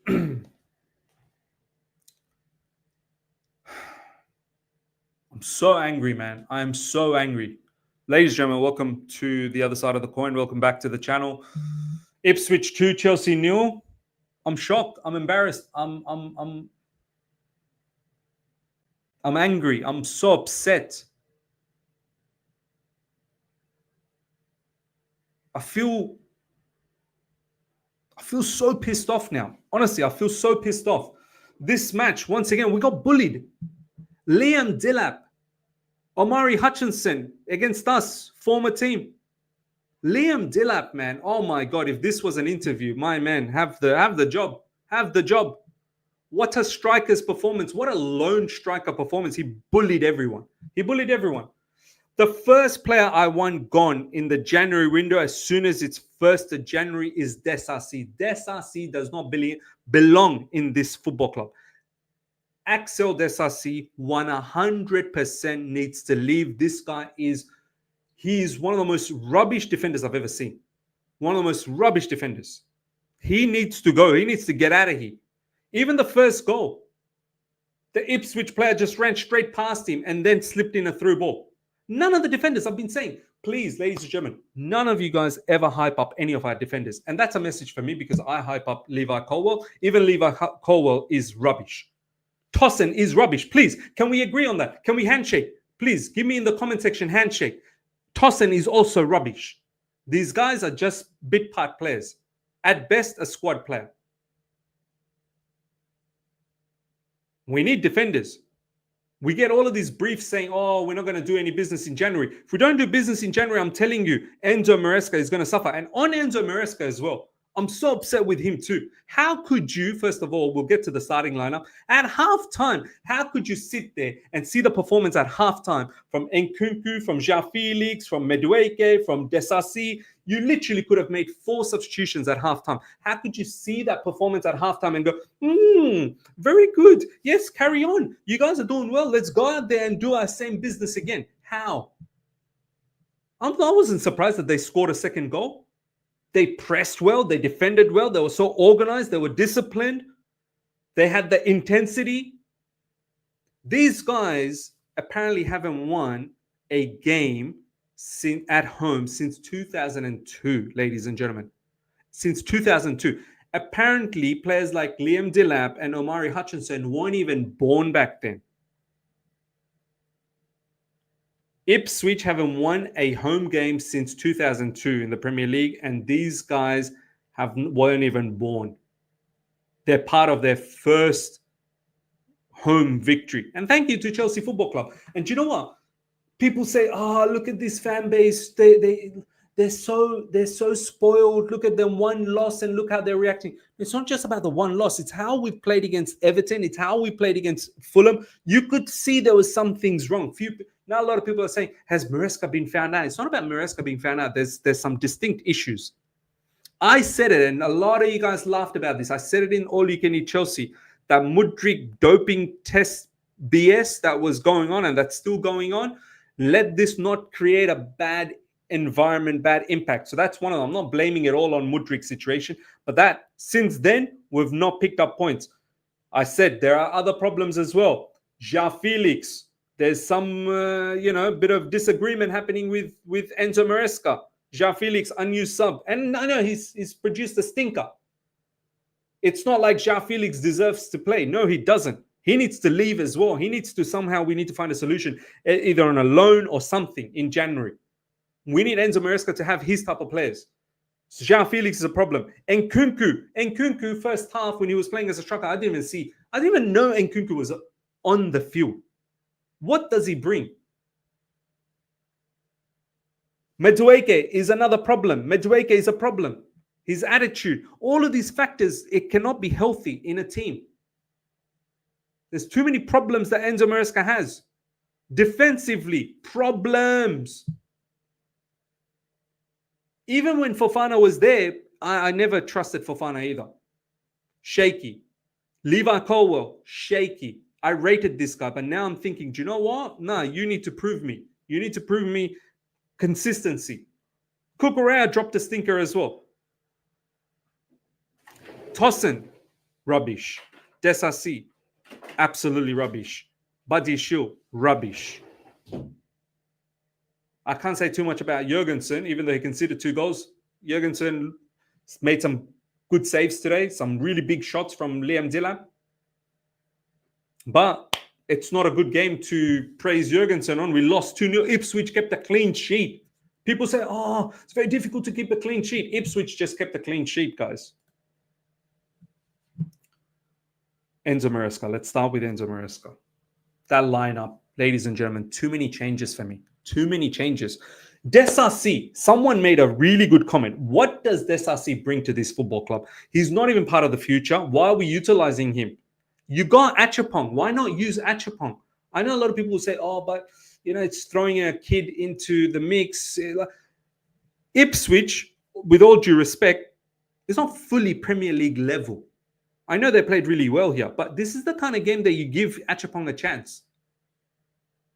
I'm so angry, man. I am so angry. Ladies and gentlemen, welcome to the other side of the coin. Welcome back to the channel. Ipswich 2, Chelsea 0. I'm shocked. I'm embarrassed. I'm angry. I'm so upset. I feel so pissed off now. Honestly, I feel so pissed off. This match, once again, we got bullied. Liam Delap, Omari Hutchinson against us, former team. Liam Delap, man. Oh my God, if this was an interview, my man, have the job. Have the job. What a striker's performance. What a lone striker performance. He bullied everyone. The first player I want gone in the January window as soon as it's 1st of January is Disasi. Disasi does not belong in this football club. Axel Disasi 100% needs to leave. This guy he's one of the most rubbish defenders I've ever seen. One of the most rubbish defenders. He needs to go. He needs to get out of here. Even the first goal, the Ipswich player just ran straight past him and then slipped in a through ball. None of the defenders, I've been saying, please, ladies and gentlemen, none of you guys ever hype up any of our defenders. And that's a message for me because I hype up Levi Colwill. Even Levi Colwill is rubbish. Tosin is rubbish. Please, can we agree on that? Can we handshake? Please, give me in the comment section, handshake. Tosin is also rubbish. These guys are just bit part players. At best, a squad player. We need defenders. We get all of these briefs saying, oh, we're not going to do any business in January. If we don't do business in January, I'm telling you, Enzo Muric is going to suffer. And on Enzo Muric as well, I'm so upset with him too. How could you, first of all, we'll get to the starting lineup. At halftime, how could you sit there and see the performance at halftime from Nkunku, from Joao Felix, from Madueke, from Disasi? You literally could have made 4 substitutions at halftime. How could you see that performance at halftime and go, very good. Yes, carry on. You guys are doing well. Let's go out there and do our same business again. How? I wasn't surprised that they scored a second goal. They pressed well. They defended well. They were so organized. They were disciplined. They had the intensity. These guys apparently haven't won a game at home since 2002, ladies and gentlemen. Since 2002. Apparently, players like Liam Delap and Omari Hutchinson weren't even born back then. Ipswich haven't won a home game since 2002 in the Premier League, and these guys weren't even born. They're part of their first home victory. And thank you to Chelsea Football Club. And you know what? People say, oh, look at this fan base. They're so spoiled. Look at them, one loss, and look how they're reacting. It's not just about the one loss. It's how we've played against Everton. It's how we played against Fulham. You could see there was some things wrong. Now a lot of people are saying, has Maresca been found out? It's not about Maresca being found out. There's some distinct issues. I said it, and a lot of you guys laughed about this. I said it in All You Can Eat Chelsea, that Muric doping test BS that was going on and that's still going on. Let this not create a bad environment, bad impact. So that's one of them. I'm not blaming it all on Muric's situation, but that since then, we've not picked up points. I said there are other problems as well. Joao Felix, there's some, bit of disagreement happening with Enzo Muric. Joao Felix, unused sub. And I know he's produced a stinker. It's not like Joao Felix deserves to play. No, he doesn't. He needs to leave as well. We need to find a solution, either on a loan or something in January. We need Enzo Muric to have his type of players. So Joao Felix is a problem. Nkunku, first half when he was playing as a striker, I didn't even know Nkunku was on the field. What does he bring? Madueke is another problem. Madueke is a problem. His attitude, all of these factors, it cannot be healthy in a team. There's too many problems that Enzo Muric has. Defensively, problems. Even when Fofana was there, I never trusted Fofana either. Shaky. Levi Colwill, shaky. I rated this guy, but now I'm thinking, do you know what? No, you need to prove me. You need to prove me consistency. Cucurella dropped a stinker as well. Tosin, rubbish. Disasi, absolutely rubbish. Buddy Shield, rubbish. I can't say too much about Jorgensen, even though he conceded 2 goals. Jorgensen made some good saves today, some really big shots from Liam Delap. But it's not a good game to praise Jorgensen on. We lost 2-0. Ipswich kept a clean sheet. People say, oh, it's very difficult to keep a clean sheet. Ipswich just kept a clean sheet, guys. Enzo Maresca. Let's start with Enzo Maresca. That lineup, ladies and gentlemen, too many changes for me. Too many changes. Disasi, someone made a really good comment. What does Disasi bring to this football club? He's not even part of the future. Why are we utilizing him? You got Acheampong. Why not use Acheampong? I know a lot of people will say, oh, but, it's throwing a kid into the mix. Ipswich, with all due respect, is not fully Premier League level. I know they played really well here, but this is the kind of game that you give Acheampong a chance.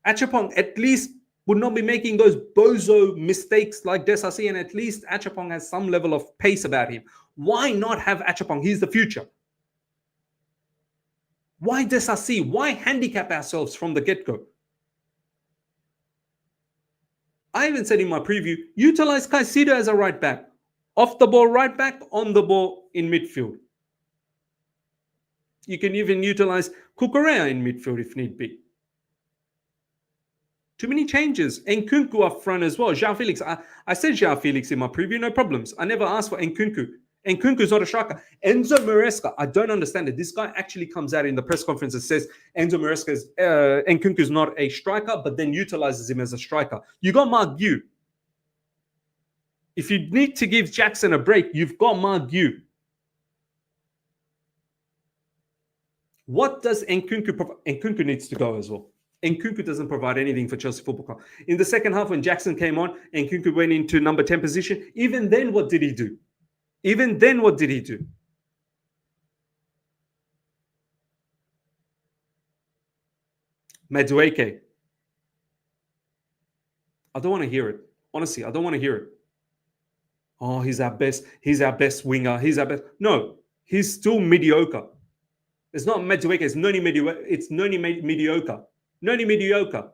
Acheampong at least would not be making those bozo mistakes like Disasi, and at least Acheampong has some level of pace about him. Why not have Acheampong? He's the future. Why Disasi? Why handicap ourselves from the get-go? I even said in my preview, utilize Caicedo as a right back. Off the ball right back, on the ball in midfield. You can even utilize Cucurella in midfield if need be. Too many changes. Nkunku up front as well. Joao Felix. I said Joao Felix in my preview, no problems. I never asked for Nkunku. Nkunku is not a striker. Enzo Maresca, I don't understand it. This guy actually comes out in the press conference and says Enzo Maresca's Nkunku is not a striker, but then utilizes him as a striker. You got Mark Yu. If you need to give Jackson a break, you've got Mark Yu. What does Nkunku provide? Nkunku needs to go as well. Nkunku doesn't provide anything for Chelsea Football Club. In the second half, when Jackson came on, Nkunku went into number 10 position. Even then, what did he do? Even then, what did he do? Madueke. I don't want to hear it. Honestly, I don't want to hear it. Oh, he's our best. He's our best winger. He's our best. No, he's still mediocre. It's not Madueke. It's Noni mediocre. It's Noni mediocre. Noni mediocre.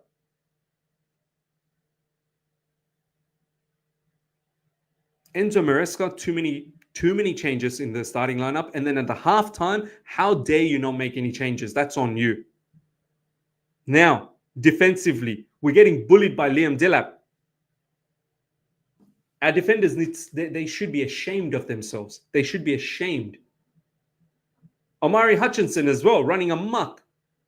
Enzo Maresca, too many changes in the starting lineup. And then at the halftime, how dare you not make any changes? That's on you. Now, defensively, we're getting bullied by Liam Delap. Our defenders, they should be ashamed of themselves. They should be ashamed. Omari Hutchinson as well, running amok.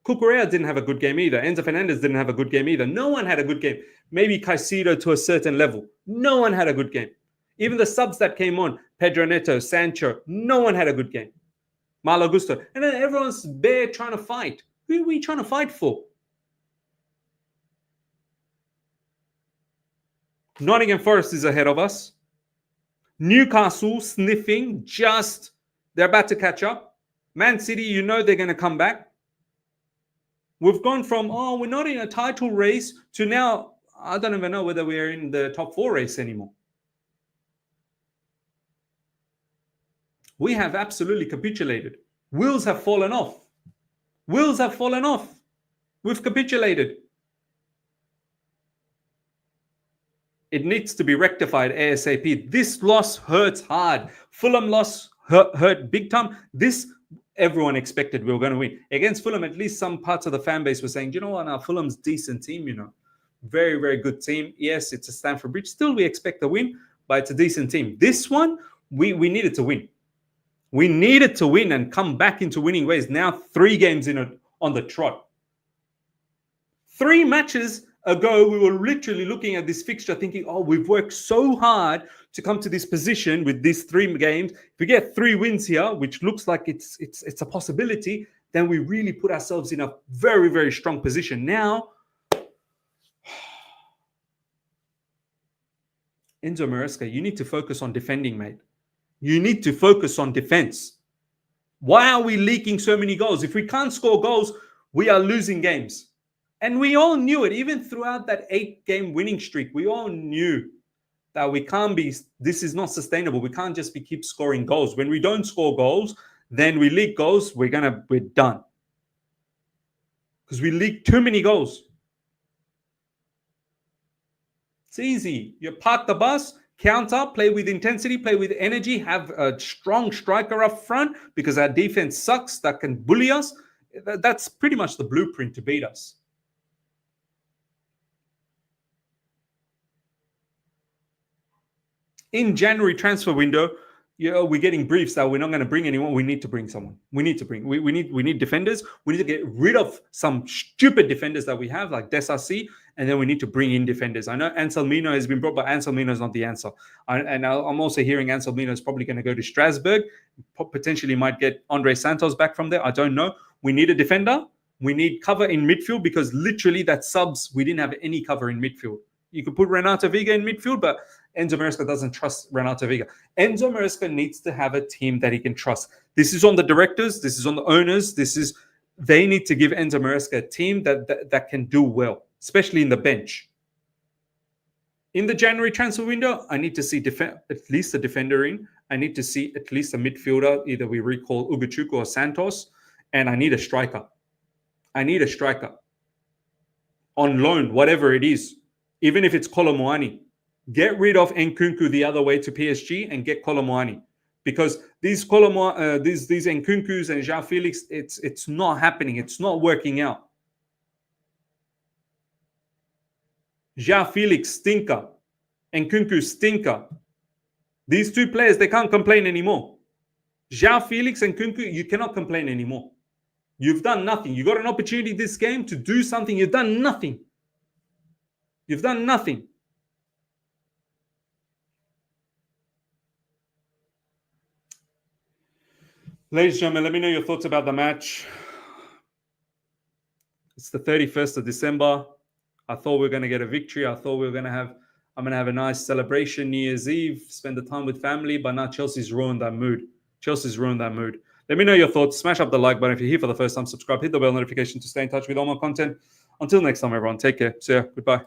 Cucurella didn't have a good game either. Enzo Fernandez didn't have a good game either. No one had a good game. Maybe Caicedo to a certain level. No one had a good game. Even the subs that came on, Pedro Neto, Sancho, no one had a good game. Malo Gusto. And then everyone's bare trying to fight. Who are we trying to fight for? Nottingham Forest is ahead of us. Newcastle sniffing, they're about to catch up. Man City, they're going to come back. We've gone from, we're not in a title race to now, I don't even know whether we're in the top 4 race anymore. We have absolutely capitulated. Wheels have fallen off. Wheels have fallen off. We've capitulated. It needs to be rectified ASAP. This loss hurts hard. Fulham loss hurt big time. This, everyone expected we were going to win. Against Fulham, at least some parts of the fan base were saying, now Fulham's decent team, Very, very good team. Yes, it's a Stamford Bridge. Still, we expect a win, but it's a decent team. This one, we needed to win. We needed to win and come back into winning ways. Now 3 games on the trot. 3 matches ago, we were literally looking at this fixture thinking, we've worked so hard to come to this position with these 3 games. If we get 3 wins here, which looks like it's a possibility, then we really put ourselves in a very, very strong position. Now, Enzo Maresca, you need to focus on defending, mate. You need to focus on defense. Why are we leaking so many goals? If we can't score goals, we are losing games. And we all knew it. Even throughout that 8-game winning streak, we all knew that this is not sustainable. We can't just keep scoring goals. When we don't score goals, then we leak goals, we're done. Because we leak too many goals. It's easy. You park the bus, counter, play with intensity, play with energy, have a strong striker up front because our defense sucks, that can bully us. That's pretty much the blueprint to beat us. In January transfer window, we're getting briefs that we're not going to bring anyone. We need to bring someone. We need defenders. We need to get rid of some stupid defenders that we have, like Disasi, and then we need to bring in defenders. I know Anselmino has been brought, but Anselmino is not the answer. I'm also hearing Anselmino is probably going to go to Strasbourg. Potentially might get Andre Santos back from there. I don't know. We need a defender. We need cover in midfield because literally that subs, we didn't have any cover in midfield. You could put Renato Veiga in midfield, but Enzo Maresca doesn't trust Renato Veiga. Enzo Maresca needs to have a team that he can trust. This is on the directors. This is on the owners. They need to give Enzo Maresca a team that can do well, especially in the bench. In the January transfer window, I need to see at least a defender in. I need to see at least a midfielder. Either we recall Ugochukwu or Santos. And I need a striker. On loan, whatever it is. Even if it's Kolo Muani. Get rid of Nkunku the other way to PSG and get Kolo Muani. Because these Nkunkus and Joao Felix, it's not happening. It's not working out. Joao Felix, stinker. Nkunku, stinker. These two players, they can't complain anymore. Joao Felix and Nkunku, you cannot complain anymore. You've done nothing. You got an opportunity this game to do something. You've done nothing. You've done nothing. Ladies and gentlemen, let me know your thoughts about the match. It's the 31st of December. I thought we were going to get a victory. I thought I'm going to have a nice celebration, New Year's Eve, spend the time with family, but now Chelsea's ruined that mood. Let me know your thoughts. Smash up the like button if you're here for the first time. Subscribe, hit the bell notification to stay in touch with all my content. Until next time, everyone, take care. See ya. Goodbye.